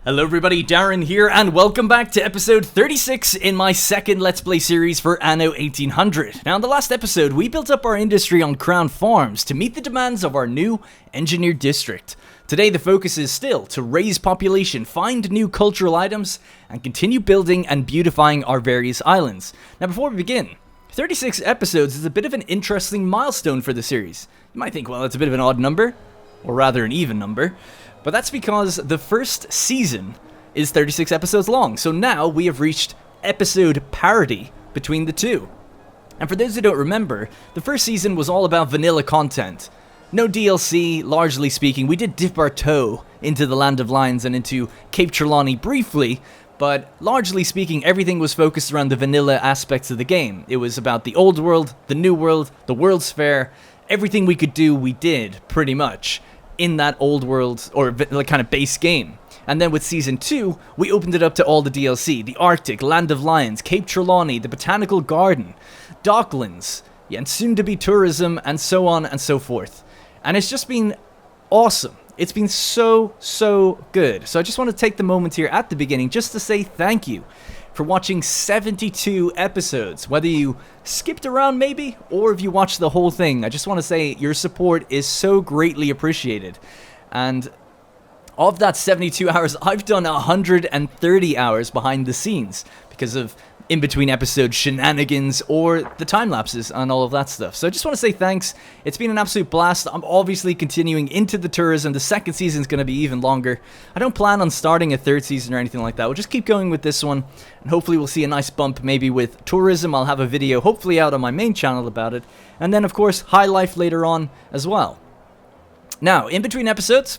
Hello everybody, Darren here, and welcome back to episode 36 in my second Let's Play series for Anno 1800. Now in the last episode, we built up our industry on Crown Farms to meet the demands of our new engineered district. Today the focus is still to raise population, find new cultural items, and continue building and beautifying our various islands. Now before we begin, 36 episodes is a bit of an interesting milestone for the series. You might think, well, it's a bit of an odd number, or rather an even number. But that's because the first season is 36 episodes long, so now we have reached episode parity between the two. And for those who don't remember, the first season was all about vanilla content. No DLC, largely speaking. We did dip our toe into the Land of Lions and into Cape Trelawney briefly, but largely speaking, everything was focused around the vanilla aspects of the game. It was about the old world, the new world, the World's Fair. Everything we could do, we did, pretty much, in that old world, or kind of base game. And then with Season 2, we opened it up to all the DLC. The Arctic, Land of Lions, Cape Trelawney, the Botanical Garden, Docklands, and soon to be tourism, and so on and so forth. And it's just been awesome. It's been so good. So I just want to take the moment here at the beginning just to say thank you for watching 72 episodes. Whether you skipped around maybe, or if you watched the whole thing, I just want to say your support is so greatly appreciated. And of that 72 hours, I've done 130 hours behind the scenes because of in-between episode shenanigans or the time lapses and all of that stuff. So I just want to say thanks. It's been an absolute blast. I'm obviously continuing into the tourism. The second season is going to be even longer. I don't plan on starting a third season or anything like that. We'll just keep going with this one, and hopefully we'll see a nice bump maybe with tourism. I'll have a video hopefully out on my main channel about it, and then of course High Life later on as well. Now, in between episodes,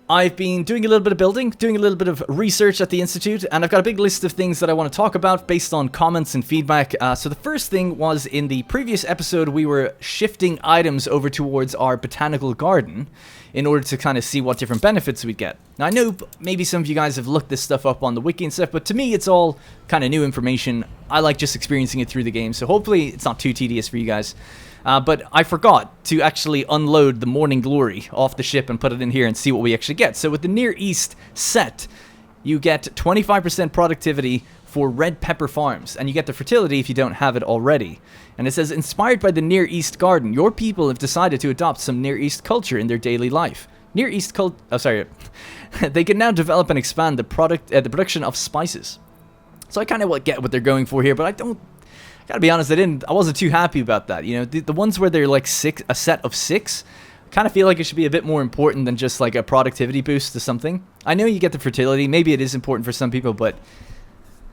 I've been doing a little bit of building, doing a little bit of research at the Institute, and I've got a big list of things that I want to talk about based on comments and feedback. So the first thing was, in the previous episode, we were shifting items over towards our botanical garden in order to kind of see what different benefits we'd get. Now, I know maybe some of you guys have looked this stuff up on the wiki and stuff, but to me, it's all kind of new information. I like just experiencing it through the game, so hopefully it's not too tedious for you guys. But I forgot to actually unload the Morning Glory off the ship and put it in here and see what we actually get. So with the Near East set, you get 25% productivity for red pepper farms, and you get the fertility if you don't have it already. And it says, inspired by the Near East garden, your people have decided to adopt some Near East culture in their daily life. Near East they can now develop and expand the production of spices. So I kind of get what they're going for here, but I gotta be honest, I wasn't too happy about that. You know, the ones where they're like a set of 6, I kind of feel like it should be a bit more important than just like a productivity boost to something. I know you get the fertility, maybe it is important for some people, but a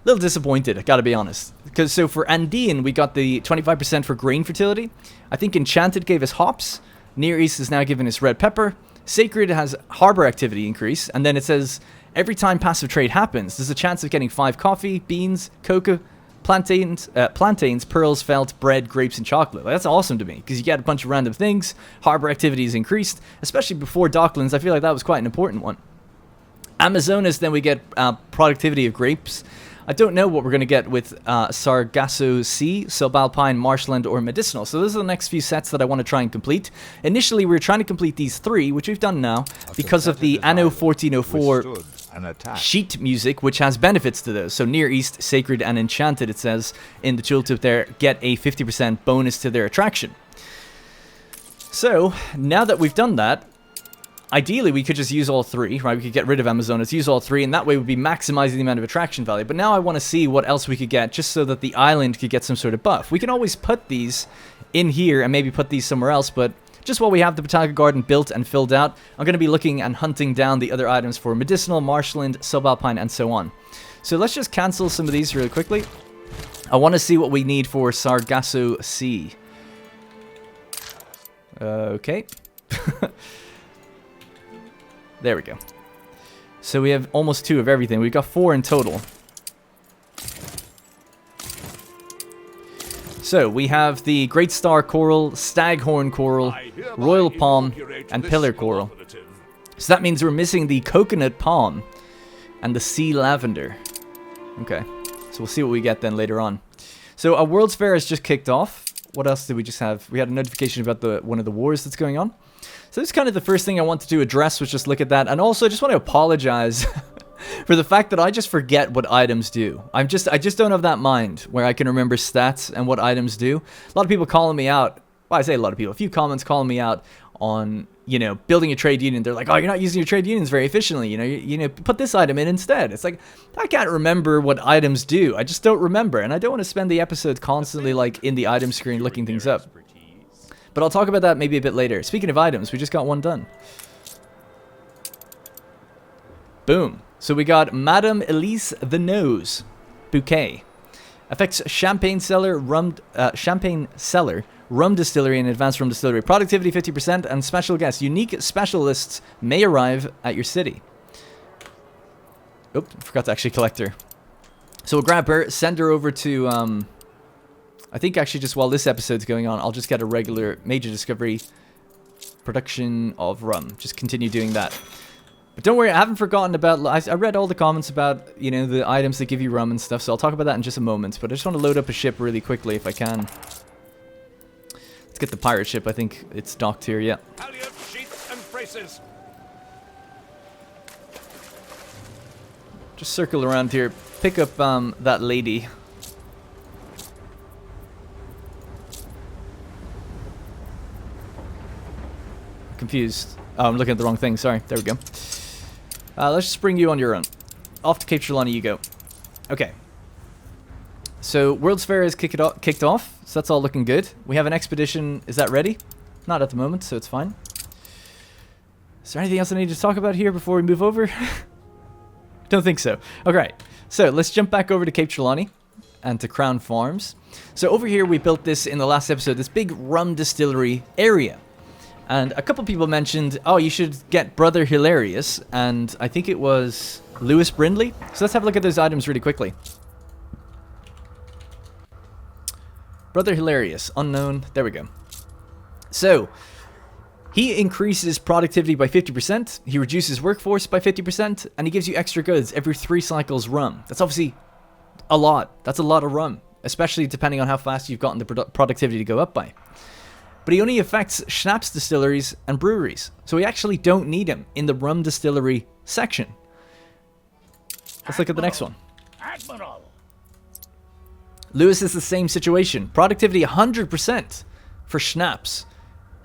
little disappointed, I gotta be honest. Because so for Andean, we got the 25% for grain fertility. I think Enchanted gave us hops. Near East is now giving us red pepper. Sacred has harbor activity increase, and then it says every time passive trade happens, there's a chance of getting 5 coffee, beans, cocoa, plantains, pearls, felt, bread, grapes, and chocolate. That's awesome to me, because you get a bunch of random things. Harbor activity is increased, especially before Docklands. I feel like that was quite an important one. Amazonas, then we get productivity of grapes. I don't know what we're going to get with Sargasso Sea, Subalpine, Marshland, or Medicinal. So those are the next few sets that I want to try and complete. Initially, we were trying to complete these 3, which we've done now, because of the Anno 1404 sheet music, which has benefits to those. So Near East, Sacred, and Enchanted, it says in the tooltip there, get a 50% bonus to their attraction. So now that we've done that, ideally we could just use all 3, right? We could get rid of Amazonas, use all 3, and that way we'd be maximizing the amount of attraction value. But now I want to see what else we could get, just so that the island could get some sort of buff. We can always put these in here and maybe put these somewhere else, but just while we have the Botanical Garden built and filled out, I'm going to be looking and hunting down the other items for Medicinal, Marshland, Subalpine, and so on. So let's just cancel some of these really quickly. I want to see what we need for Sargasso Sea. Okay. There we go. So we have almost 2 of everything. We've got 4 in total. So we have the Great Star Coral, Staghorn Coral, Royal Palm, and Pillar Coral. So that means we're missing the Coconut Palm and the Sea Lavender. Okay, so we'll see what we get then later on. So our World's Fair has just kicked off. What else did we just have? We had a notification about one of the wars that's going on. So this is kind of the first thing I wanted to address, was just look at that. And also I just want to apologize for the fact that I just forget what items do. I just don't have that mind where I can remember stats and what items do. A lot of people calling me out. Well, I say a lot of people. A few comments calling me out on, you know, building a trade union. They're like, oh, you're not using your trade unions very efficiently. You know, put this item in instead. It's like, I can't remember what items do. I just don't remember. And I don't want to spend the episode constantly like in the item screen looking things up. But I'll talk about that maybe a bit later. Speaking of items, we just got one done. Boom. So we got Madame Elise the Nose Bouquet. Affects champagne cellar, rum distillery, and advanced rum distillery. Productivity 50%, and special guests. Unique specialists may arrive at your city. Oop, forgot to actually collect her. So we'll grab her, send her over to, I think actually just while this episode's going on, I'll just get a regular major discovery production of rum. Just continue doing that. But don't worry, I haven't forgotten about... I read all the comments about, you know, the items that give you rum and stuff, so I'll talk about that in just a moment. But I just want to load up a ship really quickly if I can. Let's get the pirate ship. I think it's docked here, yeah. Halyard, sheets and braces. Just circle around here. Pick up that lady. Confused. Oh, I'm looking at the wrong thing. Sorry. There we go. Let's just bring you on your own. Off to Cape Trelawney you go. Okay. So, World's Fair is kicked off. So that's all looking good. We have an expedition. Is that ready? Not at the moment, so it's fine. Is there anything else I need to talk about here before we move over? Don't think so. Okay. So, let's jump back over to Cape Trelawney and to Crown Farms. So, over here we built this in the last episode, this big rum distillery area. And a couple people mentioned, oh, you should get Brother Hilarious, and I think it was Lewis Brindley. So let's have a look at those items really quickly. Brother Hilarious, unknown, there we go. So, he increases productivity by 50%, he reduces workforce by 50%, and he gives you extra goods every 3 cycles rum. That's obviously a lot. That's a lot of rum, especially depending on how fast you've gotten the productivity to go up by. But he only affects schnapps distilleries and breweries. So we actually don't need him in the rum distillery section. Let's look at the next one. Admiral. Lewis is the same situation. Productivity 100% for schnapps.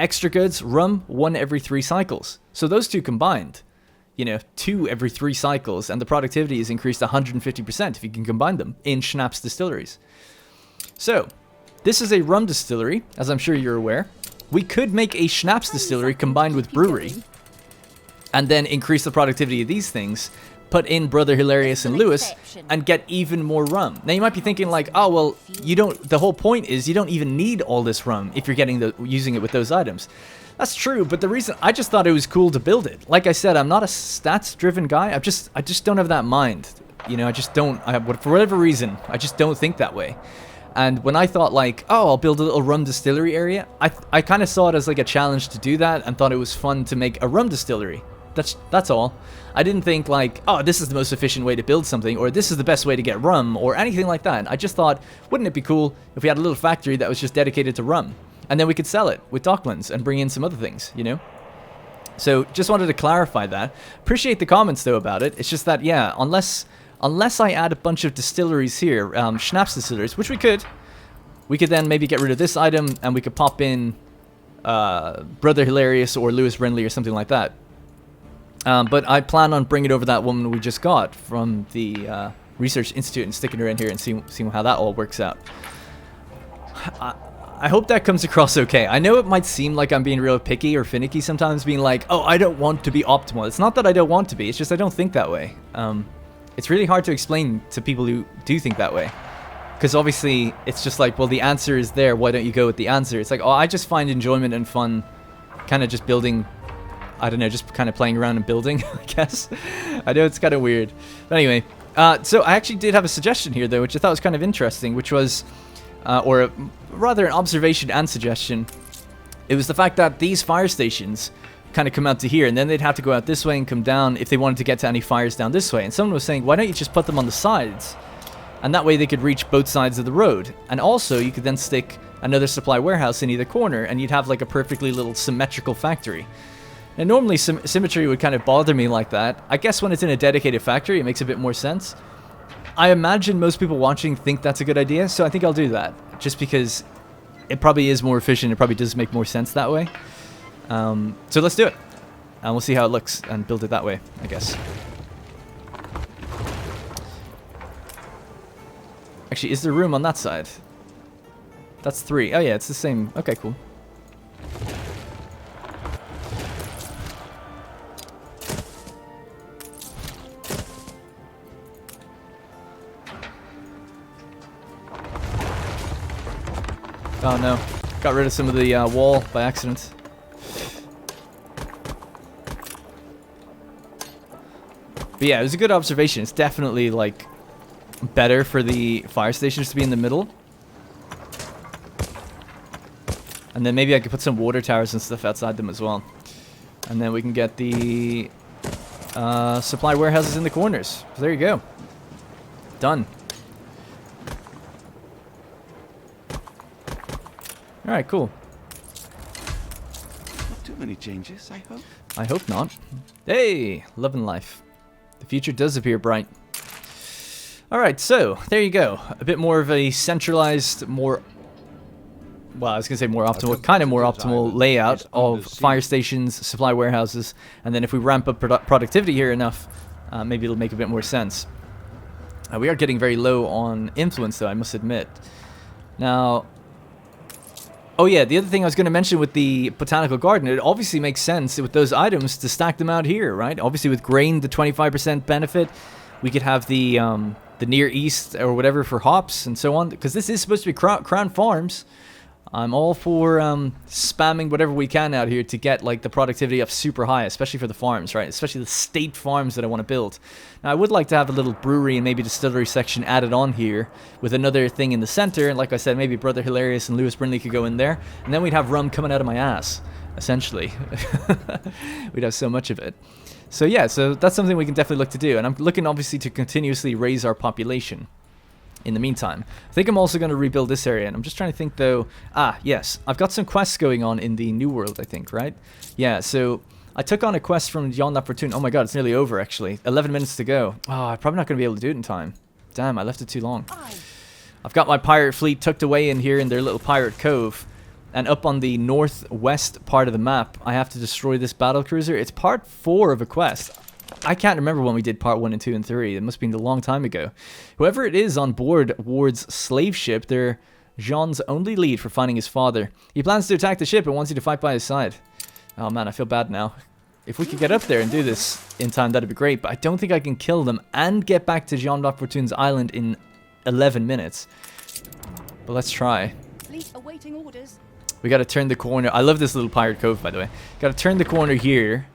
Extra goods, rum, 1 every 3 cycles. So those two combined, you know, 2 every 3 cycles, and the productivity is increased 150% if you can combine them in schnapps distilleries. So, this is a rum distillery, as I'm sure you're aware. We could make a schnapps distillery combined with brewery, and then increase the productivity of these things, put in Brother Hilarious and Lewis, and get even more rum. Now you might be thinking like, oh well, you don't. The whole point is you don't even need all this rum if you're using it with those items. That's true, but the reason I just thought it was cool to build it. Like I said, I'm not a stats-driven guy. I just don't have that mind. You know, I just don't. For whatever reason, I just don't think that way. And when I thought like, oh, I'll build a little rum distillery area, I kind of saw it as like a challenge to do that and thought it was fun to make a rum distillery. That's all. I didn't think like, oh, this is the most efficient way to build something, or this is the best way to get rum, or anything like that. I just thought, wouldn't it be cool if we had a little factory that was just dedicated to rum? And then we could sell it with Docklands and bring in some other things, you know? So just wanted to clarify that. Appreciate the comments though about it. It's just that, yeah, unless I add a bunch of distilleries here, schnapps distilleries, which we could then maybe get rid of this item and we could pop in Brother Hilarious or Lewis Brindley or something like that. But I plan on bringing over that woman we just got from the Research Institute and sticking her in here and seeing how that all works out. I hope that comes across okay. I know it might seem like I'm being real picky or finicky sometimes, being like, oh, I don't want to be optimal. It's not that I don't want to be, it's just I don't think that way. It's really hard to explain to people who do think that way. Because obviously, it's just like, well, the answer is there, why don't you go with the answer? It's like, oh, I just find enjoyment and fun kind of just building, I don't know, just kind of playing around and building, I guess. I know it's kind of weird. But anyway, so I actually did have a suggestion here, though, which I thought was kind of interesting, which was, rather an observation and suggestion. It was the fact that these fire stations kind of come out to here, and then they'd have to go out this way and come down if they wanted to get to any fires down this way. And someone was saying, why don't you just put them on the sides? And that way they could reach both sides of the road. And also, you could then stick another supply warehouse in either corner, and you'd have like a perfectly little symmetrical factory. And normally symmetry would kind of bother me like that. I guess when it's in a dedicated factory, it makes a bit more sense. I imagine most people watching think that's a good idea, so I think I'll do that. Just because it probably is more efficient, it probably does make more sense that way. So let's do it. And we'll see how it looks and build it that way, I guess. Actually, is there room on that side? That's 3. Oh yeah, it's the same. Okay, cool. Oh no, got rid of some of the wall by accident. But yeah, it was a good observation. It's definitely like better for the fire stations to be in the middle. And then maybe I could put some water towers and stuff outside them as well. And then we can get the supply warehouses in the corners. So there you go. Done. Alright, cool. Not too many changes, I hope. I hope not. Hey, love and life. The future does appear bright. Alright, so, there you go. A bit more of a centralized, more... Well, I was going to say more optimal, kind of more optimal layout of fire stations, supply warehouses, and then if we ramp up productivity here enough, maybe it'll make a bit more sense. We are getting very low on influence, though, I must admit. Now... Oh yeah, the other thing I was going to mention with the botanical garden, it obviously makes sense with those items to stack them out here, right? Obviously with grain, the 25% benefit, we could have the Near East or whatever for hops and so on, because this is supposed to be Crown Farms. I'm all for spamming whatever we can out here to get like the productivity up super high, especially for the farms, right? Especially the state farms that I want to build. Now I would like to have a little brewery and maybe distillery section added on here with another thing in the center. And like I said, maybe Brother Hilarious and Lewis Brinley could go in there. And then we'd have rum coming out of my ass, essentially. We'd have so much of it. So yeah, so that's something we can definitely look to do. And I'm looking obviously to continuously raise our population. In the meantime, I think I'm also going to rebuild this area, and I'm just trying to think though. Ah, yes, I've got some quests going on in the New World, I think, right? Yeah, so I took on a quest from Beyond That Fortune. Oh my god, it's nearly over actually. 11 minutes to go. Oh, I'm probably not going to be able to do it in time. Damn, I left it too long. I've got my pirate fleet tucked away in here in their little pirate cove, and up on the northwest part of the map, I have to destroy this battle cruiser. It's part 4 of a quest. I can't remember when we did part 1 and 2 and 3. It must have been a long time ago. Whoever it is on board Ward's slave ship, they're Jean's only lead for finding his father. He plans to attack the ship and wants you to fight by his side. Oh man, I feel bad now. If we could get up there and do this in time, that'd be great. But I don't think I can kill them and get back to Jean Fortune's island in 11 minutes. But let's try. Fleet awaiting orders. We gotta turn the corner. I love this little pirate cove, by the way. Gotta turn the corner here.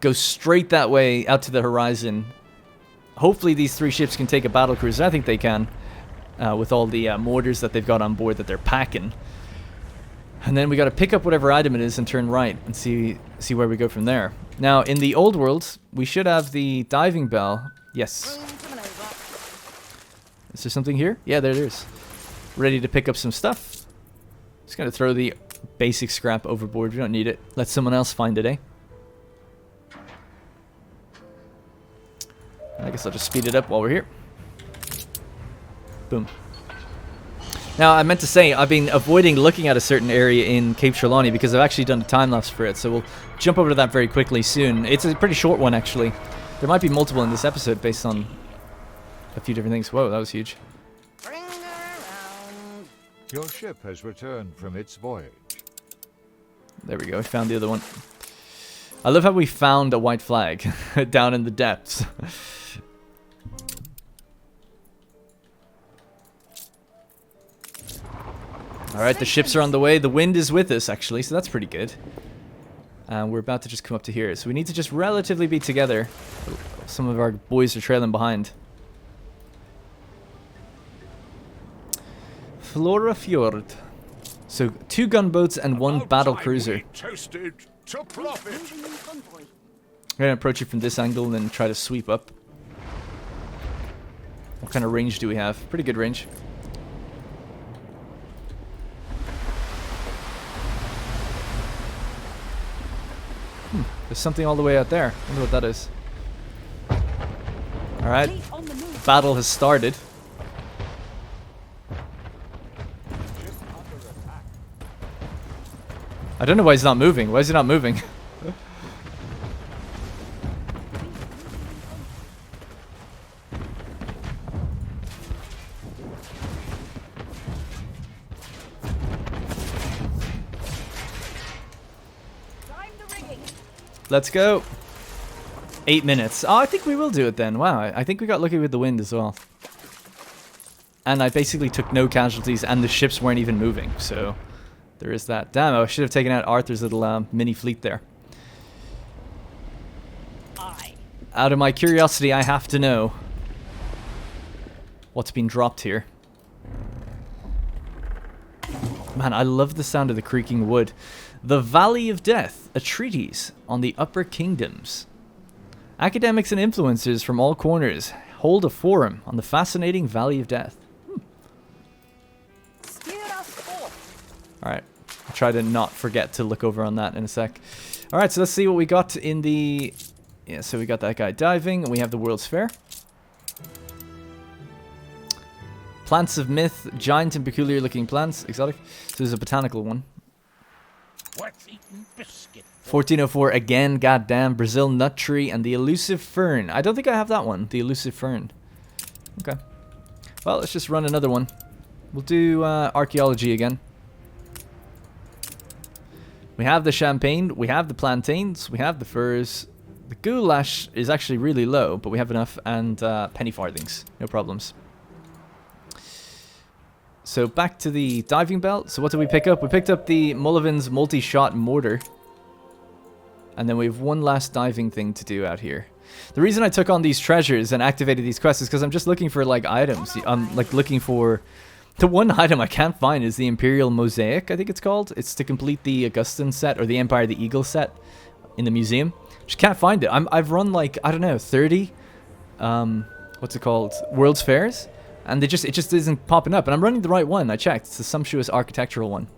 Go straight that way out to the horizon. Hopefully these 3 ships can take a battle cruiser. I think they can. With all the mortars that they've got on board that they're packing. And then we got to pick up whatever item it is and turn right and see where we go from there. Now, in the old world, we should have the diving bell. Yes. Is there something here? Yeah, there it is. Ready to pick up some stuff. Just going to throw the basic scrap overboard. We don't need it. Let someone else find it, eh? I guess I'll just speed it up while we're here. Boom. Now, I meant to say, I've been avoiding looking at a certain area in Cape Trelawney because I've actually done a time-lapse for it, so we'll jump over to that very quickly soon. It's a pretty short one, actually. There might be multiple in this episode based on a few different things. Whoa, that was huge. Bring her around. Your ship has returned from its voyage. There we go, we found the other one. I love how we found a white flag down in the depths. Alright, the ships are on the way. The wind is with us, actually, so that's pretty good. And we're about to just come up to here. So we need to just relatively be together. Some of our boys are trailing behind. Flora Fjord. So 2 gunboats and 1 battle cruiser. Toasted to profit. We're going to approach it from this angle and then try to sweep up. What kind of range do we have? Pretty good range. There's something all the way out there. I wonder what that is. Alright. Fleet on the move. Battle has started. I don't know why he's not moving. Why is he not moving? Time the rigging. Let's go. 8 minutes. Oh, I think we will do it then. Wow, I think we got lucky with the wind as well. And I basically took no casualties and the ships weren't even moving, so there is that. Damn, I should have taken out Arthur's little mini fleet there. Aye. Out of my curiosity, I have to know what's been dropped here. Man, I love the sound of the creaking wood. The Valley of Death, a treatise on the Upper Kingdoms. Academics and influencers from all corners hold a forum on the fascinating Valley of Death. Steer us forth. Alright, I'll try to not forget to look over on that in a sec. Alright, so let's see what we got in the... Yeah, so we got that guy diving, and we have the World's Fair. Plants of myth, giant and peculiar looking plants, exotic. So there's a botanical one. What's eating biscuit? 1404 again, goddamn, Brazil nut tree, and the elusive fern. I don't think I have that one, the elusive fern. Okay. Well, let's just run another one. We'll do archaeology again. We have the champagne, we have the plantains, we have the furs. The goulash is actually really low, but we have enough, and penny farthings, no problems. So back to the diving belt. So what did we pick up? We picked up the Mullivan's multi-shot mortar. And then we have one last diving thing to do out here. The reason I took on these treasures and activated these quests is because I'm just looking for like items. I'm like looking for... The one item I can't find is the Imperial Mosaic, I think it's called. It's to complete the Augustan set or the Empire of the Eagle set in the museum. Just can't find it. I've run like, I don't know, 30 what's it called? World's Fairs. And it just isn't popping up. And I'm running the right one. I checked. It's the sumptuous architectural one.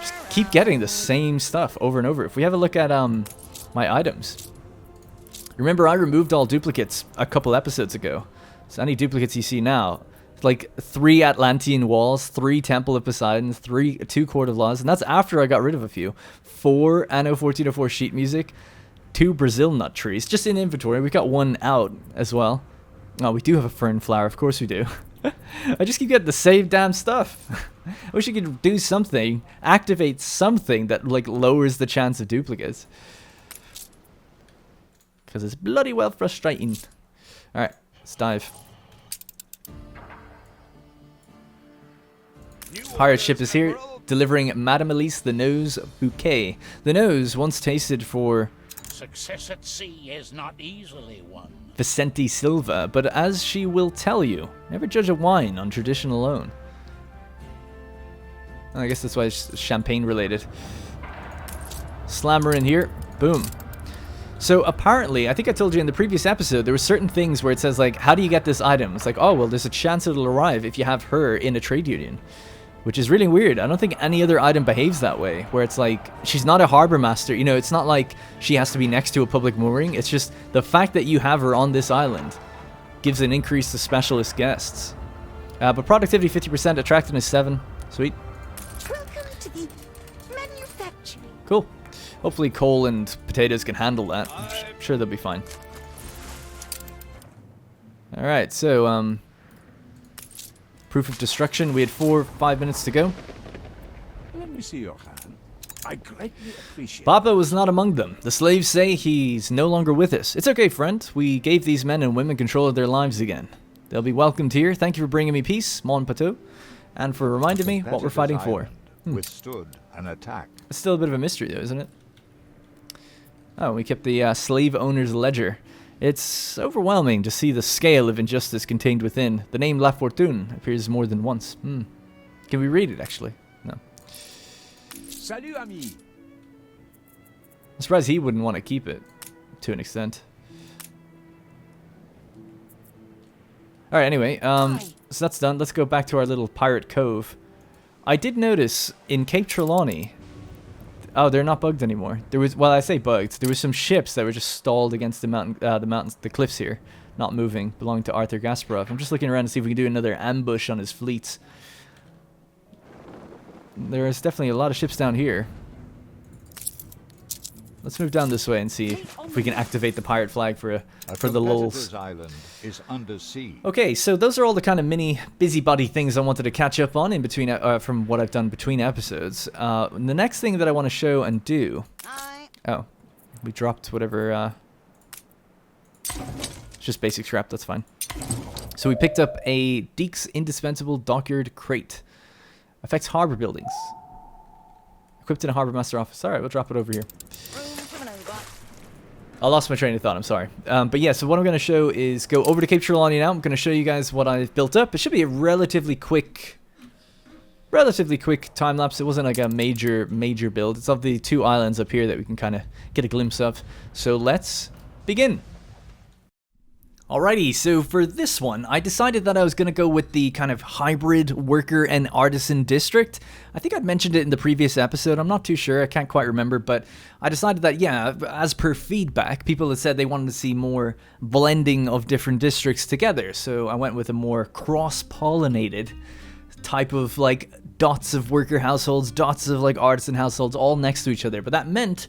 Just keep getting the same stuff over and over. If we have a look at my items. Remember, I removed all duplicates a couple episodes ago. So any duplicates you see now, like 3 Atlantean walls, 3 Temple of Poseidon, 2 Court of Laws, and that's after I got rid of a few. 4 Anno 1404 sheet music, 2 Brazil nut trees, just in inventory. We got 1 out as well. Oh, we do have a fern flower, of course we do. I just keep getting the same damn stuff. I wish you could do something, activate something that like lowers the chance of duplicates. Because it's bloody well frustrating. Alright, let's dive. Pirate ship is here, delivering Madame Elise the Nose bouquet. The nose, once tasted for Success at sea is not easily won. Vicente Silva, but as she will tell you, never judge a wine on tradition alone. I guess that's why it's champagne related. Slammer in here, boom. So apparently, I think I told you in the previous episode, there were certain things where it says like, how do you get this item? It's like, oh, well, there's a chance it'll arrive if you have her in a trade union. Which is really weird. I don't think any other item behaves that way, where it's like, she's not a harbor master, you know, it's not like she has to be next to a public mooring, it's just the fact that you have her on this island gives an increase to specialist guests. But productivity 50%, attractiveness 7, sweet. Welcome to the manufacturing. Cool. Hopefully coal and potatoes can handle that. I'm sure they'll be fine. Alright, so, proof of destruction. We had 4 or 5 minutes to go. Let me see your hand. I greatly appreciate Papa was not among them. The slaves say he's no longer with us. It's okay, friend. We gave these men and women control of their lives again. They'll be welcomed here. Thank you for bringing me peace, Mon Pateau, and for reminding me what we're fighting for. Withstood an attack. It's still a bit of a mystery, though, isn't it? Oh, we kept the slave owner's ledger. It's overwhelming to see the scale of injustice contained within. The name La Fortune appears more than once. Can we read it, actually? No. Salut, ami. I'm surprised he wouldn't want to keep it, to an extent. Alright, anyway, so that's done. Let's go back to our little pirate cove. I did notice in Cape Trelawney, Oh, they're not bugged anymore. There was, well, I say bugged. There was some ships that were just stalled against the mountains, the cliffs here, not moving, belonging to Arthur Gasparov. I'm just looking around to see if we can do another ambush on his fleets. There's definitely a lot of ships down here. Let's move down this way and see if we can activate the pirate flag for the lulz. Island is under siege. Okay, so those are all the kind of mini busybody things I wanted to catch up on in between from what I've done between episodes. The next thing that I want to show and do. Oh, we dropped whatever. It's just basic scrap. That's fine. So we picked up a Deke's indispensable dockyard crate. Affects harbor buildings. Equipped in a harbor master office. All right, we'll drop it over here. I lost my train of thought, I'm sorry. But yeah, so what I'm going to show is go over to Cape Trelawney now. I'm going to show you guys what I've built up. It should be a relatively quick time lapse. It wasn't like a major build. It's of the 2 islands up here that we can kind of get a glimpse of. So let's begin. Alrighty, so for this one, I decided that I was going to go with the kind of hybrid worker and artisan district. I think I'd mentioned it in the previous episode, I'm not too sure, I can't quite remember, but I decided that, yeah, as per feedback, people had said they wanted to see more blending of different districts together, so I went with a more cross-pollinated type of, like, dots of worker households, dots of, like, artisan households all next to each other, but that meant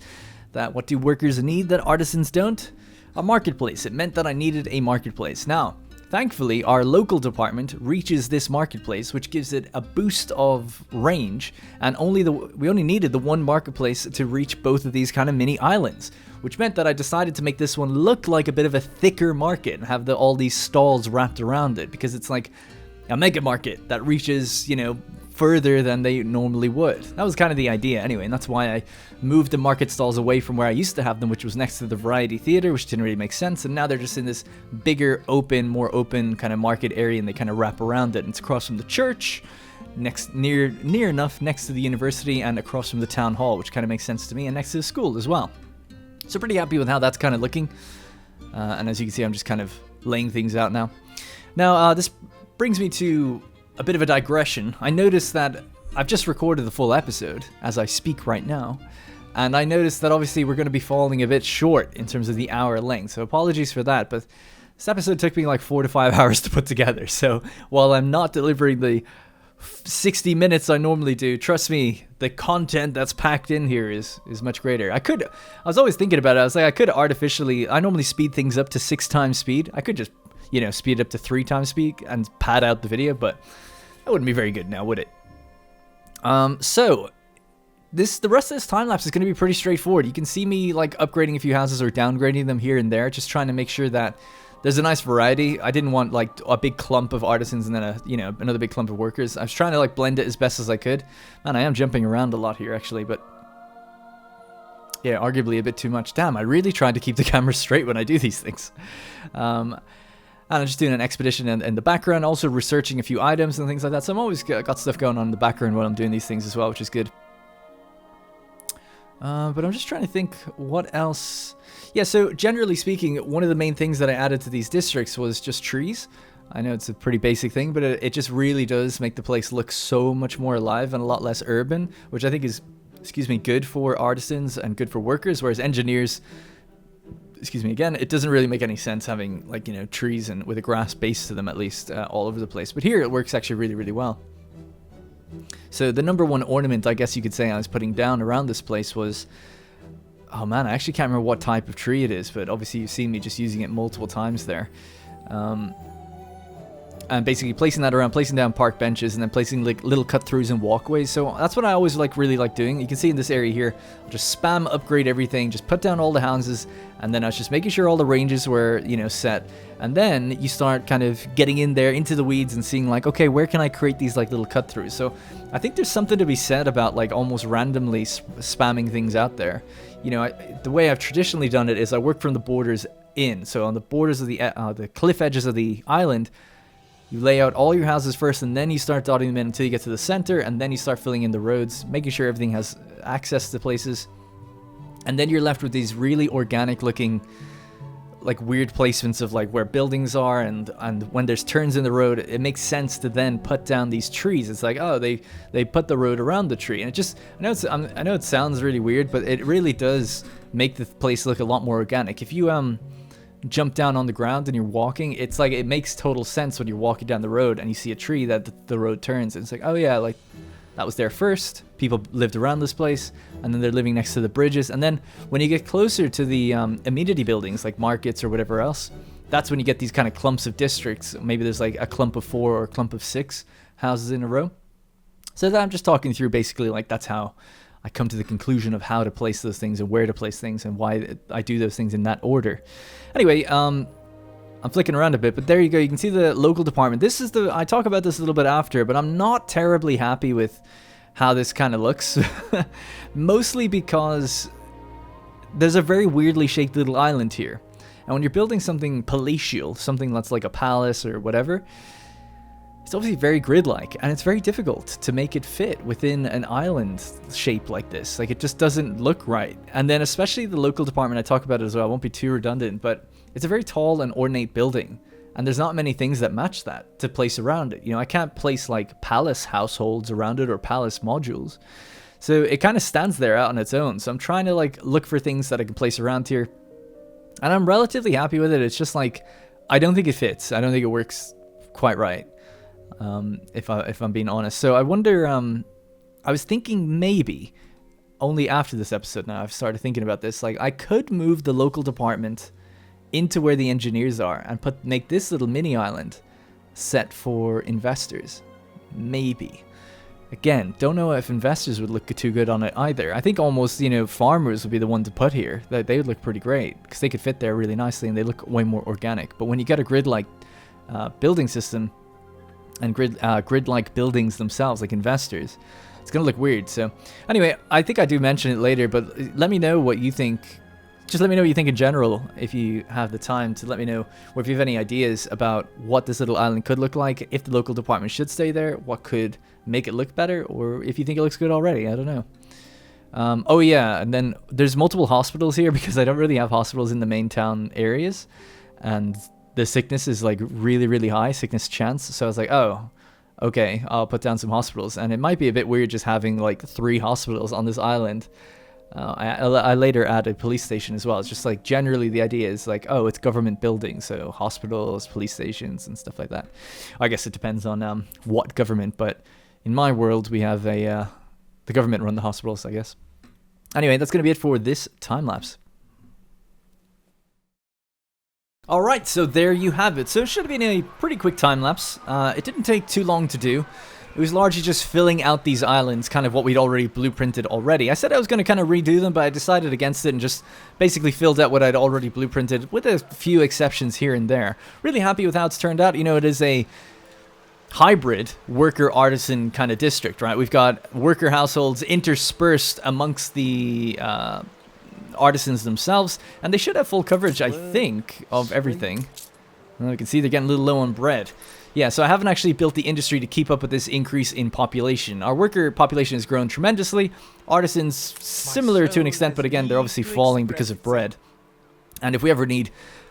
that what do workers need that artisans don't? A marketplace. It meant that I needed a marketplace. Now, thankfully, our local department reaches this marketplace, which gives it a boost of range, and we only needed the one marketplace to reach both of these kind of mini islands, which meant that I decided to make this one look like a bit of a thicker market and have all these stalls wrapped around it, because it's like a mega market that reaches, you know, further than they normally would. That was kind of the idea anyway, and that's why I moved the market stalls away from where I used to have them, which was next to the variety theater, which didn't really make sense, and now they're just in this bigger, more open kind of market area, and they kind of wrap around it. And it's across from the church, near enough next to the university, and across from the town hall, which kind of makes sense to me, and next to the school as well. So pretty happy with how that's kind of looking, and as you can see, I'm just kind of laying things out now. Now, this brings me to a bit of a digression. I noticed that I've just recorded the full episode as I speak right now, and I noticed that obviously we're going to be falling a bit short in terms of the hour length, so apologies for that, but this episode took me like 4 to 5 hours to put together, so while I'm not delivering the 60 minutes I normally do, trust me, the content that's packed in here is much greater. I was always thinking about it, I was like, I normally speed things up to 6 times speed. I could just, you know, speed it up to 3 times speed and pad out the video, but that wouldn't be very good now, would it? So the rest of this time lapse is going to be pretty straightforward. You can see me like upgrading a few houses or downgrading them here and there, just trying to make sure that there's a nice variety. I didn't want like a big clump of artisans and then another big clump of workers. I was trying to like blend it as best as I could. Man, I am jumping around a lot here actually, but yeah, arguably a bit too much. Damn, I really tried to keep the camera straight when I do these things. And I'm just doing an expedition in the background, also researching a few items and things like that. So I'm always got stuff going on in the background while I'm doing these things as well, which is good. But I'm just trying to think what else. Yeah, so generally speaking, one of the main things that I added to these districts was just trees. I know it's a pretty basic thing, but it just really does make the place look so much more alive and a lot less urban, which I think is, good for artisans and good for workers, whereas engineers, again, it doesn't really make any sense having, like, you know, trees and with a grass base to them at least all over the place. But here it works actually really, really well. So the number one ornament, I guess you could say, I was putting down around this place was, oh man, I actually can't remember what type of tree it is, but obviously you've seen me just using it multiple times there. And basically placing that around, placing down park benches, and then placing like little cut-throughs and walkways. So that's what I always really like doing. You can see in this area here, I'll just spam upgrade everything, just put down all the houses, and then I was just making sure all the ranges were, you know, set. And then you start kind of getting in there into the weeds and seeing like, okay, where can I create these like little cut-throughs? So I think there's something to be said about like almost randomly spamming things out there. You know, the way I've traditionally done it is I work from the borders in. So on the borders of the cliff edges of the island, you lay out all your houses first, and then you start dotting them in until you get to the center, and then you start filling in the roads, making sure everything has access to places. And then you're left with these really organic looking like weird placements of like where buildings are, and when there's turns in the road, it makes sense to then put down these trees. It's like, oh, they put the road around the tree, and it just, I know it sounds really weird, but it really does make the place look a lot more organic. If you jump down on the ground and you're walking, it's like it makes total sense when you're walking down the road and you see a tree that the road turns, and it's like, oh yeah, like that was there first. People lived around this place, and then they're living next to the bridges. And then when you get closer to the amenity buildings, like markets or whatever else, that's when you get these kind of clumps of districts. Maybe there's like a clump of 4 or a clump of 6 houses in a row. So that I'm just talking through basically like that's how I come to the conclusion of how to place those things and where to place things and why I do those things in that order. Anyway, I'm flicking around a bit, but there you go. You can see the local department. I talk about this a little bit after, but I'm not terribly happy with how this kind of looks. Mostly because there's a very weirdly shaped little island here. And when you're building something palatial, something that's like a palace or whatever, it's obviously very grid-like, and it's very difficult to make it fit within an island shape like this. Like, it just doesn't look right. And then especially the local department, I talk about it as well. I won't be too redundant, but it's a very tall and ornate building, and there's not many things that match that to place around it. You know, I can't place like palace households around it or palace modules. So it kind of stands there out on its own. So I'm trying to like look for things that I can place around here, and I'm relatively happy with it. It's just like, I don't think it fits. I don't think it works quite right, if I'm being honest. So I wonder, I was thinking maybe, only after this episode now I've started thinking about this, like I could move the local department into where the engineers are and make this little mini island set for investors. Maybe. Again, don't know if investors would look too good on it either. I think almost, you know, farmers would be the one to put here. They would look pretty great because they could fit there really nicely and they look way more organic. But when you get a grid-like building system and grid-like buildings themselves, like investors, it's going to look weird. So anyway, I think I do mention it later, but let me know what you think. Just let me know what you think in general, if you have the time to let me know, or if you have any ideas about what this little island could look like, if the local department should stay there, what could make it look better, or if you think it looks good already. I don't know. Oh yeah, and then there's multiple hospitals here because I don't really have hospitals in the main town areas, and the sickness is like really, really high, sickness chance. So I was like, oh, okay, I'll put down some hospitals, and it might be a bit weird just having like 3 hospitals on this island. I later added police station as well. It's just like generally the idea is like, oh, it's government buildings, so hospitals, police stations, and stuff like that. I guess it depends on what government, but in my world we have the government run the hospitals, I guess. Anyway, that's going to be it for this time lapse. Alright, so there you have it. So it should have been a pretty quick time lapse. It didn't take too long to do. It was largely just filling out these islands, kind of what we'd already blueprinted already. I said I was going to kind of redo them, but I decided against it and just basically filled out what I'd already blueprinted, with a few exceptions here and there. Really happy with how it's turned out. You know, it is a hybrid worker-artisan kind of district, right? We've got worker households interspersed amongst the artisans themselves, and they should have full coverage, I think, of everything. Well, you can see they're getting a little low on bread. Yeah, so I haven't actually built the industry to keep up with this increase in population. Our worker population has grown tremendously. Artisans, similar to an extent, but again, they're obviously falling because of bread. And if we ever need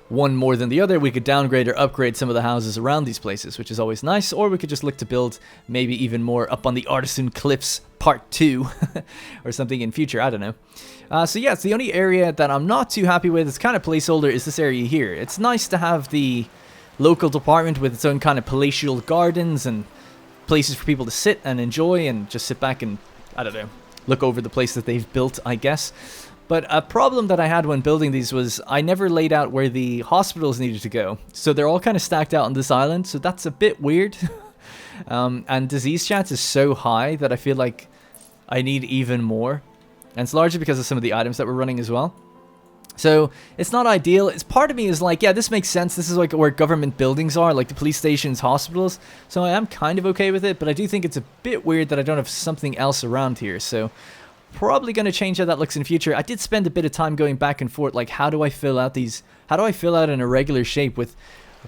one more than the other, we could downgrade or upgrade some of the houses around these places, which is always nice. Or we could just look to build maybe even more up on the Artisan Cliffs Part 2 or something in future, I don't know. So yeah, it's the only area that I'm not too happy with. It's kind of placeholder is this area here. It's nice to have the local department with its own kind of palatial gardens and places for people to sit and enjoy and just sit back and, I don't know, look over the place that they've built, I guess. But a problem that I had when building these was I never laid out where the hospitals needed to go. So they're all kind of stacked out on this island, so that's a bit weird. And disease chance is so high that I feel like I need even more. And it's largely because of some of the items that we're running as well. So it's not ideal. It's part of me is like, yeah, this makes sense. This is like where government buildings are, like the police stations, hospitals. So I am kind of okay with it, but I do think it's a bit weird that I don't have something else around here. So probably going to change how that looks in future. I did spend a bit of time going back and forth, like how do I fill out these, how do I fill out an irregular shape with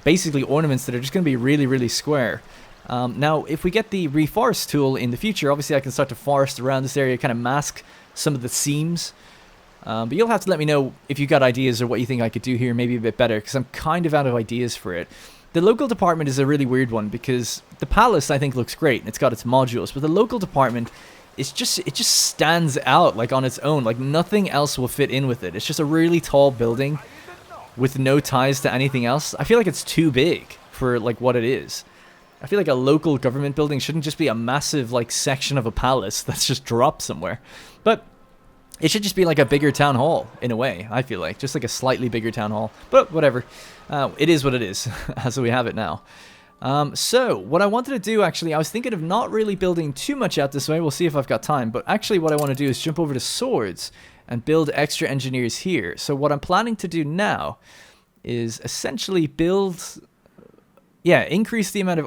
basically ornaments that are just going to be really, really square. Now, if we get the reforest tool in the future, obviously I can start to forest around this area, kind of mask some of the seams. But you'll have to let me know if you got ideas or what you think I could do here, maybe a bit better, because I'm kind of out of ideas for it. The local department is a really weird one, because the palace, I think, looks great, and it's got its modules, but the local department, it just stands out, like, on its own. Like, nothing else will fit in with it. It's just a really tall building with no ties to anything else. I feel like it's too big for, like, what it is. I feel like a local government building shouldn't just be a massive, like, section of a palace that's just dropped somewhere. But it should just be like a bigger town hall, in a way, I feel like. Just like a slightly bigger town hall. But whatever. It is what it is, as we have it now. So, what I wanted to do, actually, I was thinking of not really building too much out this way. We'll see if I've got time. But actually, what I want to do is jump over to swords and build extra engineers here. So, what I'm planning to do now is essentially build... Yeah, increase the amount of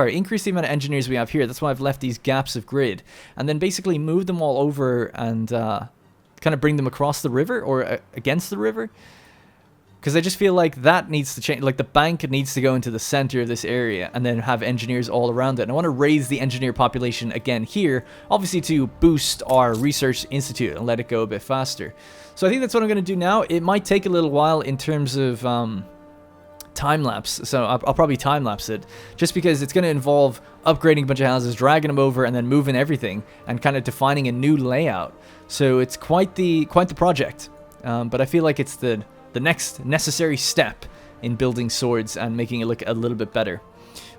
increase the amount of engineers we have here. That's why I've left these gaps of grid. And then basically move them all over and kind of bring them across the river or against the river. Because I just feel like that needs to change. Like, the bank needs to go into the center of this area and then have engineers all around it. And I want to raise the engineer population again here, obviously to boost our research institute and let it go a bit faster. So I think that's what I'm going to do now. It might take a little while in terms of... time-lapse, so I'll probably time-lapse it, just because it's going to involve upgrading a bunch of houses, dragging them over, and then moving everything, and kind of defining a new layout. So it's quite the project, but I feel like it's the next necessary step in building swords and making it look a little bit better.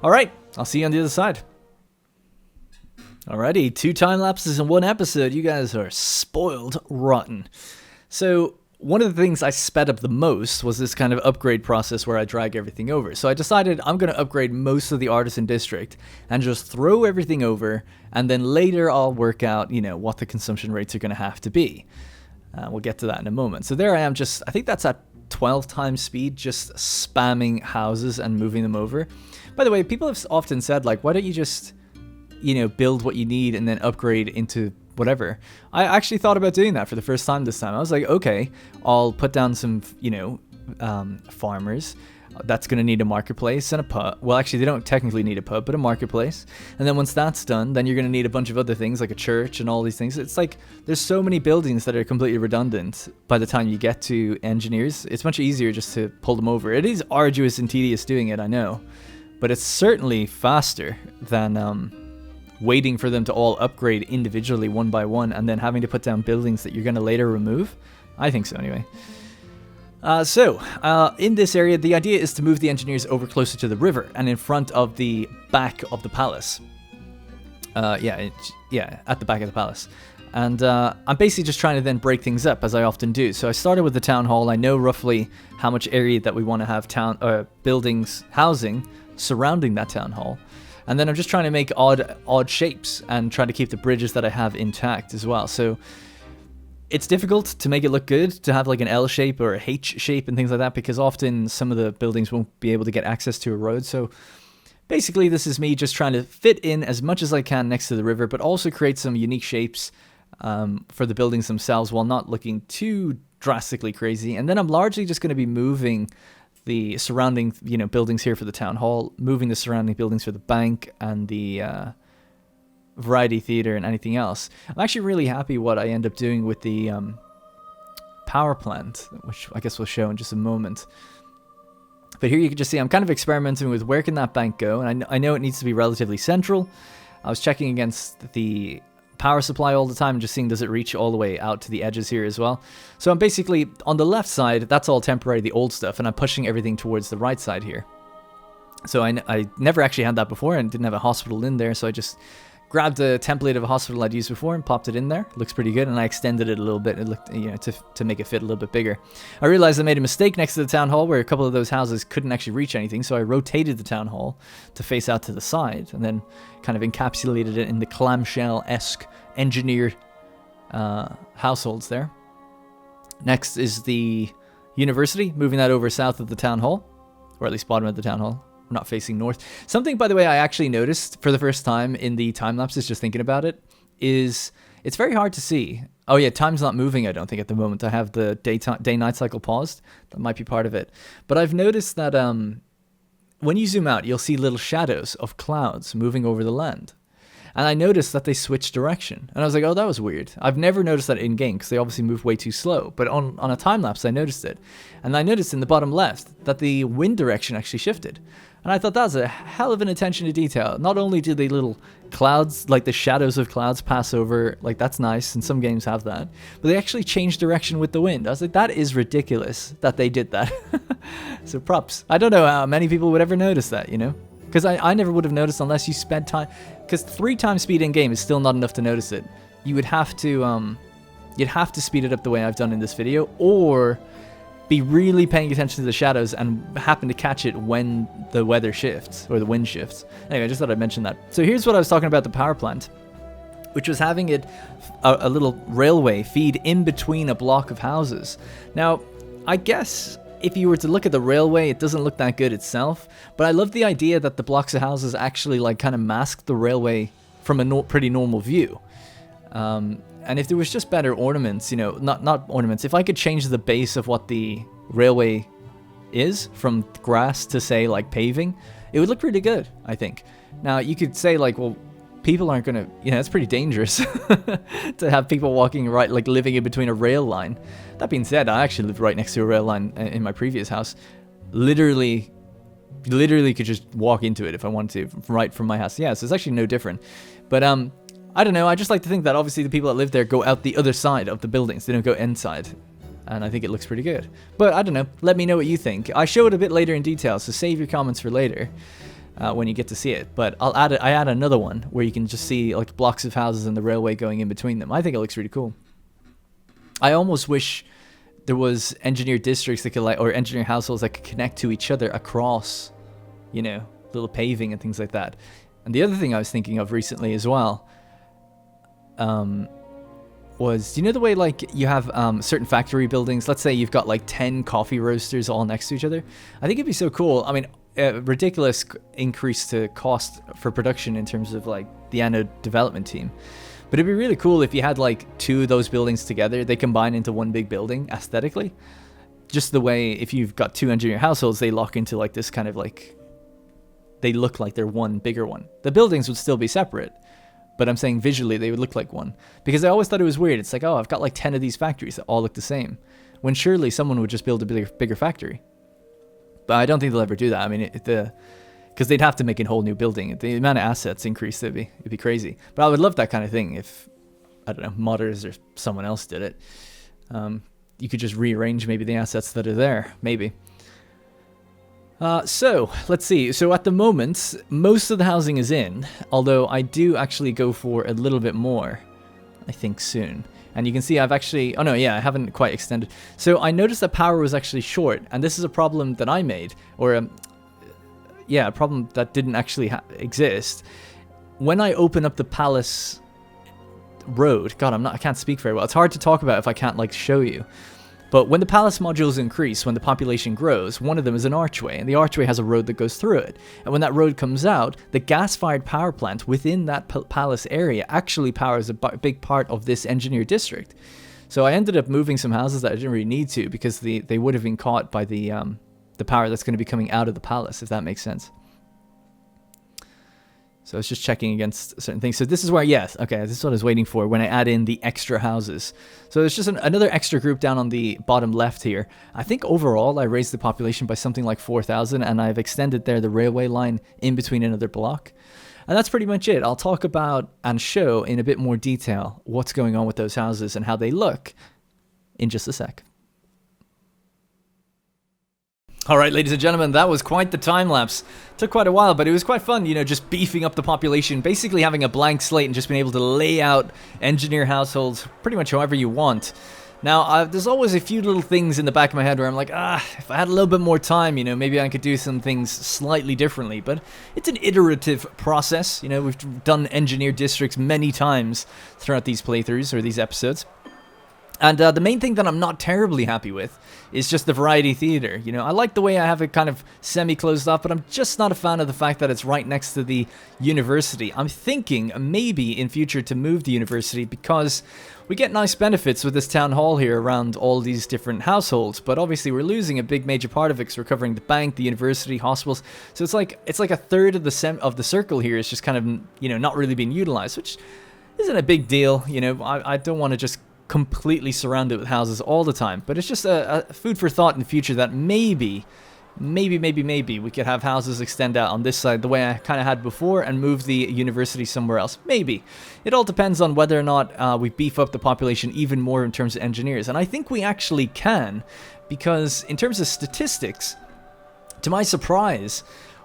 Alright, I'll see you on the other side. Alrighty, 2 time-lapses in 1 episode. You guys are spoiled rotten. So... one of the things I sped up the most was this kind of upgrade process where I drag everything over. So I decided I'm going to upgrade most of the artisan district and just throw everything over, and then later I'll work out, you know, what the consumption rates are going to have to be. We'll get to that in a moment. So there I am, just, I think that's at 12 times speed, just spamming houses and moving them over. By the way, people have often said, like, why don't you just, you know, build what you need and then upgrade into whatever. I actually thought about doing that for the first time this time. I was like, okay, I'll put down some, you know, farmers. That's going to need a marketplace and a pub. Well, actually, they don't technically need a pub, but a marketplace. And then once that's done, then you're going to need a bunch of other things like a church and all these things. It's like there's so many buildings that are completely redundant by the time you get to engineers. It's much easier just to pull them over. It is arduous and tedious doing it, I know. But it's certainly faster than... waiting for them to all upgrade individually one by one and then having to put down buildings that you're going to later remove. I think so anyway. In this area, the idea is to move the engineers over closer to the river and in front of the back of the palace. At the back of the palace. And I'm basically just trying to then break things up, as I often do. So I started with the town hall. I know roughly how much area that we want to have buildings, housing surrounding that town hall. And then I'm just trying to make odd shapes and trying to keep the bridges that I have intact as well. So it's difficult to make it look good, to have like an L shape or a H shape and things like that, because often some of the buildings won't be able to get access to a road. So basically this is me just trying to fit in as much as I can next to the river, but also create some unique shapes for the buildings themselves while not looking too drastically crazy. And then I'm largely just going to be moving the surrounding, you know, buildings here for the town hall, moving the surrounding buildings for the bank and the variety theater and anything else. I'm actually really happy what I end up doing with the power plant, which I guess we'll show in just a moment. But here you can just see I'm kind of experimenting with where can that bank go, and I know it needs to be relatively central. I was checking against the power supply all the time and just seeing does it reach all the way out to the edges here as well. So I'm basically on the left side, that's all temporary, the old stuff, and I'm pushing everything towards the right side here. So I never actually had that before and didn't have a hospital in there, so I just grabbed a template of a hospital I'd used before and popped it in there. Looks pretty good, and I extended it a little bit. It looked, you know, to make it fit a little bit bigger. I realized I made a mistake next to the town hall where a couple of those houses couldn't actually reach anything, so I rotated the town hall to face out to the side and then kind of encapsulated it in the clamshell-esque engineered households there. Next is the university, moving that over south of the town hall, or at least bottom of the town hall. We're not facing north. Something, by the way, I actually noticed for the first time in the time-lapses, just thinking about it, is it's very hard to see. Oh yeah, time's not moving, I don't think, at the moment. I have the day-night cycle paused. That might be part of it. But I've noticed that when you zoom out, you'll see little shadows of clouds moving over the land. and I noticed that they switched direction. And I was like, oh, that was weird. I've never noticed that in-game because they obviously move way too slow. But on a time-lapse, I noticed it. And I noticed in the bottom left that the wind direction actually shifted. And I thought that was a hell of an attention to detail. Not only do the little clouds, like the shadows of clouds pass over, like that's nice, and some games have that, but they actually changed direction with the wind. I was like, that is ridiculous that they did that. So props. I don't know how many people would ever notice that, you know? Because I never would have noticed unless you spent time, because 3 times speed in game is still not enough to notice it. You would have to, you'd have to speed it up the way I've done in this video, or be really paying attention to the shadows and happen to catch it when the weather shifts, or the wind shifts. Anyway, I just thought I'd mention that. So here's what I was talking about the power plant, which was having it, a little railway feed in between a block of houses. Now, I guess if you were to look at the railway, it doesn't look that good itself, but I love the idea that the blocks of houses actually like kind of mask the railway from a pretty normal view. And if there was just better ornaments, you know, not ornaments, if I could change the base of what the railway is from grass to, say, like paving, it would look pretty good, I think. Now, you could say, like, well, people aren't going to, you know, it's pretty dangerous to have people walking right, like living in between a rail line. That being said, I actually lived right next to a rail line in my previous house. Literally could just walk into it if I wanted to, right from my house. Yeah, so it's actually no different. But, I don't know, I just like to think that obviously the people that live there go out the other side of the buildings. They don't go inside. And I think it looks pretty good. But I don't know, let me know what you think. I show it a bit later in detail, so save your comments for later when you get to see it. But I add another one where you can just see like blocks of houses and the railway going in between them. I think it looks really cool. I almost wish there was engineer districts that could like, or engineer households that could connect to each other across, you know, little paving and things like that. And the other thing I was thinking of recently as well, was, you know the way like you have certain factory buildings, let's say you've got like 10 coffee roasters all next to each other. I think it'd be so cool. I mean, ridiculous increase to cost for production in terms of like the Anno development team. But it'd be really cool if you had like 2 of those buildings together, they combine into one big building aesthetically. Just the way if you've got 2 engineer households, they lock into like this kind of like, they look like they're one bigger one. The buildings would still be separate, but I'm saying visually they would look like one. Because I always thought it was weird. It's like, oh, I've got like 10 of these factories that all look the same. When surely someone would just build a bigger factory. But I don't think they'll ever do that. I mean, because they'd have to make a whole new building. The amount of assets increased, it'd be crazy. But I would love that kind of thing if, I don't know, modders or someone else did it. You could just rearrange maybe the assets that are there, maybe. So, let's see. So at the moment, most of the housing is in, although I do actually go for a little bit more, I think, soon. And you can see I've actually, oh no, yeah, I haven't quite extended. So I noticed that power was actually short, and this is a problem that I made, or yeah, a problem that didn't actually exist. When I open up the palace road, God, I can't speak very well. It's hard to talk about if I can't like show you. But when the palace modules increase, when the population grows, one of them is an archway, and the archway has a road that goes through it. And when that road comes out, the gas-fired power plant within that palace area actually powers a big part of this engineer district. So I ended up moving some houses that I didn't really need to, because they would have been caught by the power that's going to be coming out of the palace, if that makes sense. So I was just checking against certain things. So this is where, yes, okay, this is what I was waiting for when I add in the extra houses. So there's just another extra group down on the bottom left here. I think overall I raised the population by something like 4,000, and I've extended there the railway line in between another block. And that's pretty much it. I'll talk about and show in a bit more detail what's going on with those houses and how they look in just a sec. Alright, ladies and gentlemen, that was quite the time-lapse. Took quite a while, but it was quite fun, you know, just beefing up the population, basically having a blank slate and just being able to lay out engineer households pretty much however you want. Now, there's always a few little things in the back of my head where I'm like, if I had a little bit more time, you know, maybe I could do some things slightly differently, but it's an iterative process. You know, we've done engineer districts many times throughout these playthroughs or these episodes. And the main thing that I'm not terribly happy with is just the variety theater. You know, I like the way I have it kind of semi-closed off, but I'm just not a fan of the fact that it's right next to the university. I'm thinking maybe in future to move the university because we get nice benefits with this town hall here around all these different households, but obviously we're losing a big major part of it because we're covering the bank, the university, hospitals. So it's like a third of the circle here is just kind of, you know, not really being utilized, which isn't a big deal. You know, I don't want to just completely surrounded with houses all the time, but it's just a food for thought in the future that maybe we could have houses extend out on this side the way I kind of had before and move the university somewhere else. Maybe. It all depends on whether or not we beef up the population even more in terms of engineers, and I think we actually can, because in terms of statistics, to my surprise,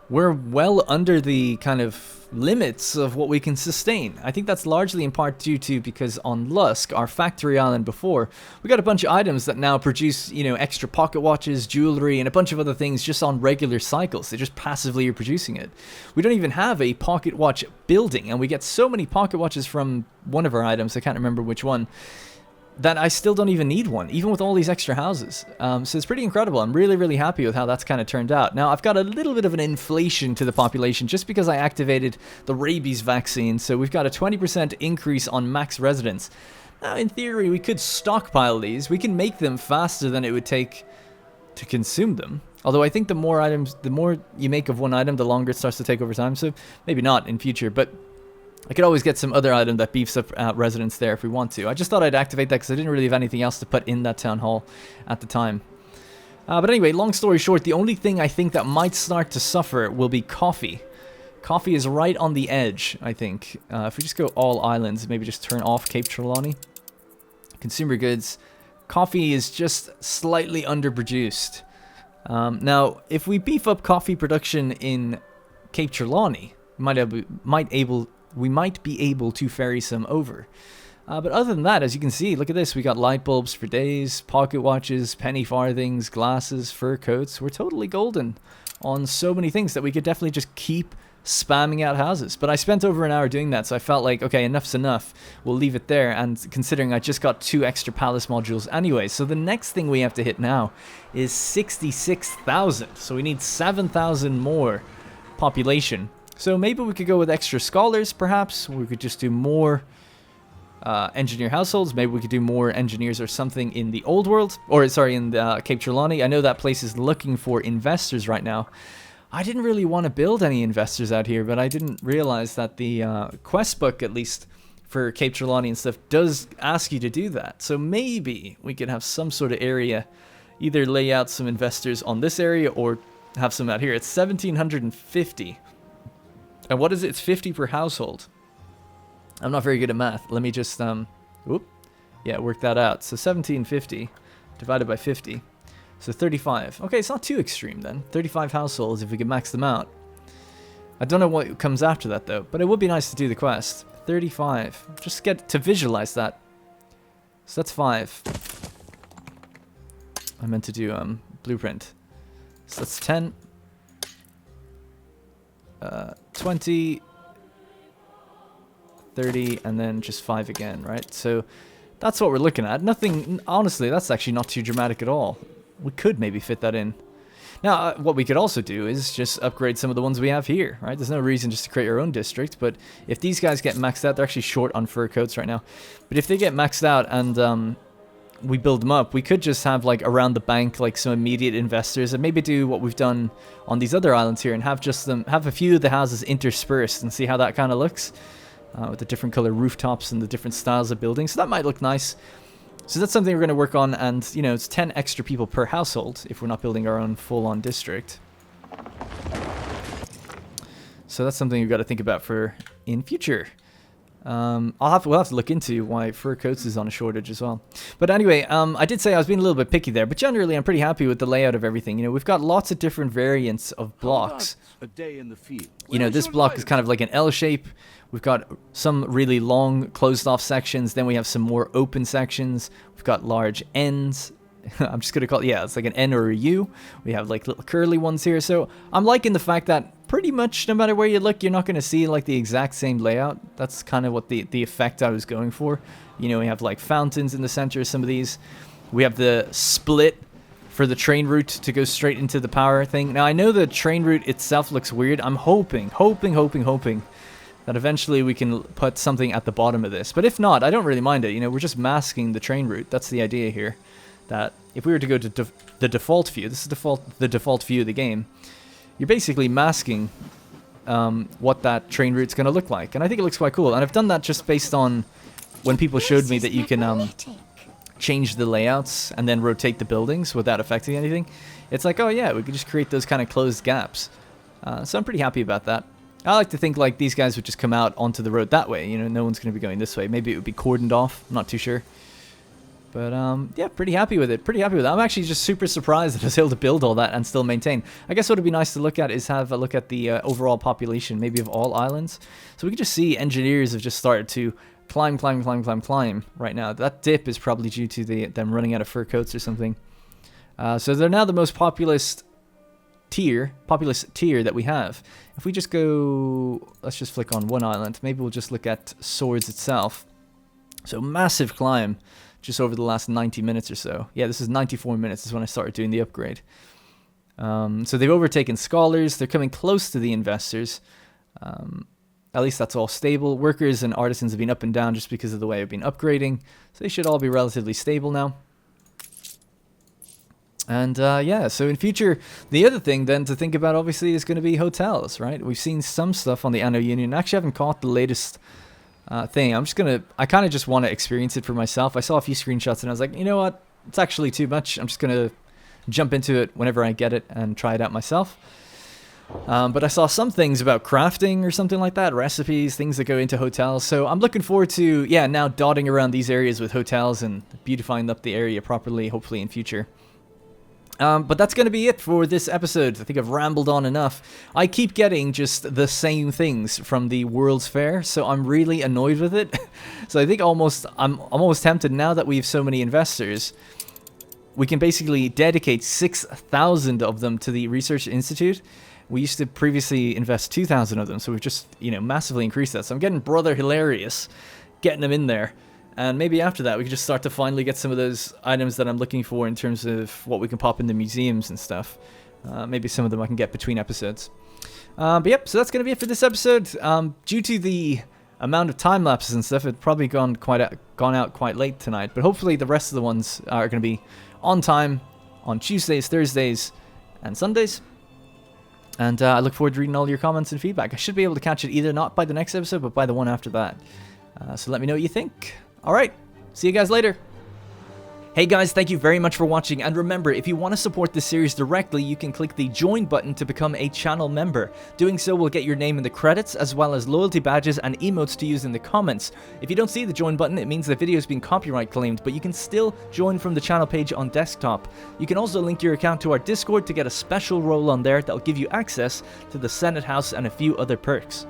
we're well under the kind of limits of what we can sustain. I think that's largely in part due to because on Lusk, our factory island before, we got a bunch of items that now produce, you know, extra pocket watches, jewelry, and a bunch of other things just on regular cycles. They just passively are producing it. We don't even have a pocket watch building, and we get so many pocket watches from one of our items, I can't remember which one, that I still don't even need one, even with all these extra houses. So it's pretty incredible. I'm really, really happy with how that's kind of turned out. Now, I've got a little bit of an inflation to the population just because I activated the rabies vaccine. So we've got a 20% increase on max residents. Now, in theory, we could stockpile these. We can make them faster than it would take to consume them. Although I think the more items, the more you make of one item, the longer it starts to take over time. So maybe not in future, but I could always get some other item that beefs up residents there if we want to. I just thought I'd activate that because I didn't really have anything else to put in that town hall at the time. But anyway, long story short, the only thing I think that might start to suffer will be coffee. Coffee is right on the edge, I think. If we just go all islands, maybe just turn off Cape Trelawney. Consumer goods. Coffee is just slightly underproduced. Now, if we beef up coffee production in Cape Trelawney, we might be able to ferry some over. But other than that, as you can see, look at this. We got light bulbs for days, pocket watches, penny farthings, glasses, fur coats. We're totally golden on so many things that we could definitely just keep spamming out houses. But I spent over an hour doing that, so I felt like, okay, enough's enough. We'll leave it there. And considering I just got 2 extra palace modules anyway, so the next thing we have to hit now is 66,000. So we need 7,000 more population. So maybe we could go with extra scholars, perhaps. We could just do more engineer households. Maybe we could do more engineers or something in the old world. Or, sorry, in the Cape Trelawney. I know that place is looking for investors right now. I didn't really want to build any investors out here, but I didn't realize that the quest book, at least for Cape Trelawney and stuff, does ask you to do that. So maybe we could have some sort of area, either lay out some investors on this area or have some out here. It's 1,750. And what is it? It's 50 per household. I'm not very good at math. Let me just, work that out. So 1750 divided by 50. So 35. Okay, it's not too extreme then. 35 households if we can max them out. I don't know what comes after that though, but it would be nice to do the quest. 35. Just get to visualize that. So that's 5. I meant to do blueprint. So that's 10. 20, 30, and then just 5 again, right? So that's what we're looking at. Nothing, honestly, that's actually not too dramatic at all. We could maybe fit that in. Now, what we could also do is just upgrade some of the ones we have here, right? There's no reason just to create your own district, but if these guys get maxed out, they're actually short on fur coats right now. But if they get maxed out and we build them up, we could just have like around the bank like some immediate investors and maybe do what we've done on these other islands here and have a few of the houses interspersed and see how that kind of looks with the different color rooftops and the different styles of buildings. So that might look nice. So that's something we're going to work on, and you know, it's 10 extra people per household if we're not building our own full-on district. So that's something we've got to think about for in future. We'll have to look into why fur coats is on a shortage as well. But anyway, I did say I was being a little bit picky there, but generally I'm pretty happy with the layout of everything. You know, we've got lots of different variants of blocks. A day in the field. You know, this block is kind of like an L shape. We've got some really long closed off sections. Then we have some more open sections. We've got large ends. I'm just gonna call it, yeah, it's like an N or a U. We have like little curly ones here. So I'm liking the fact that pretty much no matter where you look, you're not gonna see like the exact same layout. That's kind of what the effect I was going for. You know, we have like fountains in the center of some of these. We have the split for the train route to go straight into the power thing. Now I know the train route itself looks weird. I'm hoping that eventually we can put something at the bottom of this. But if not, I don't really mind it. You know, we're just masking the train route. That's the idea here. That if we were to go to the default view, this is the default view of the game, you're basically masking what that train route's going to look like. And I think it looks quite cool. And I've done that just based on when people showed me that you can change the layouts and then rotate the buildings without affecting anything. It's like, oh yeah, we could just create those kind of closed gaps. So I'm pretty happy about that. I like to think like these guys would just come out onto the road that way. You know, no one's going to be going this way. Maybe it would be cordoned off. I'm not too sure. But yeah, pretty happy with it. I'm actually just super surprised that I was able to build all that and still maintain. I guess what would be nice to look at is have a look at the overall population, maybe of all islands. So we can just see engineers have just started to climb right now. That dip is probably due to them running out of fur coats or something. So they're now the most populous tier that we have. If we just go, let's just flick on one island. Maybe we'll just look at Swords itself. So massive climb just over the last 90 minutes or so. Yeah, this is 94 minutes is when I started doing the upgrade. So they've overtaken scholars. They're coming close to the investors. At least that's all stable. Workers and artisans have been up and down just because of the way I've been upgrading. So they should all be relatively stable now. And yeah, so in future, the other thing then to think about obviously is going to be hotels, right? We've seen some stuff on the Anno Union. Actually, I haven't caught the latest thing. I kind of just want to experience it for myself. I saw a few screenshots and I was like, you know what? It's actually too much. I'm just going to jump into it whenever I get it and try it out myself. But I saw some things about crafting or something like that, recipes, things that go into hotels. So I'm looking forward to, yeah, now dotting around these areas with hotels and beautifying up the area properly, hopefully in future. But that's going to be it for this episode. I think I've rambled on enough. I keep getting just the same things from the World's Fair, so I'm really annoyed with it. So I think I'm almost tempted now that we have so many investors. We can basically dedicate 6,000 of them to the Research Institute. We used to previously invest 2,000 of them, so we've just, you know, massively increased that. So I'm getting brother hilarious getting them in there. And maybe after that, we can just start to finally get some of those items that I'm looking for in terms of what we can pop in the museums and stuff. Maybe some of them I can get between episodes. But yep, so that's going to be it for this episode. Due to the amount of time lapses and stuff, it's probably gone out quite late tonight. But hopefully the rest of the ones are going to be on time on Tuesdays, Thursdays, and Sundays. And I look forward to reading all your comments and feedback. I should be able to catch it either not by the next episode, but by the one after that. So let me know what you think. Alright, see you guys later. Hey guys, thank you very much for watching, and remember, if you want to support this series directly, you can click the join button to become a channel member. Doing so will get your name in the credits, as well as loyalty badges and emotes to use in the comments. If you don't see the join button, it means the video has been copyright claimed, but you can still join from the channel page on desktop. You can also link your account to our Discord to get a special role on there that'll give you access to the Senate House and a few other perks.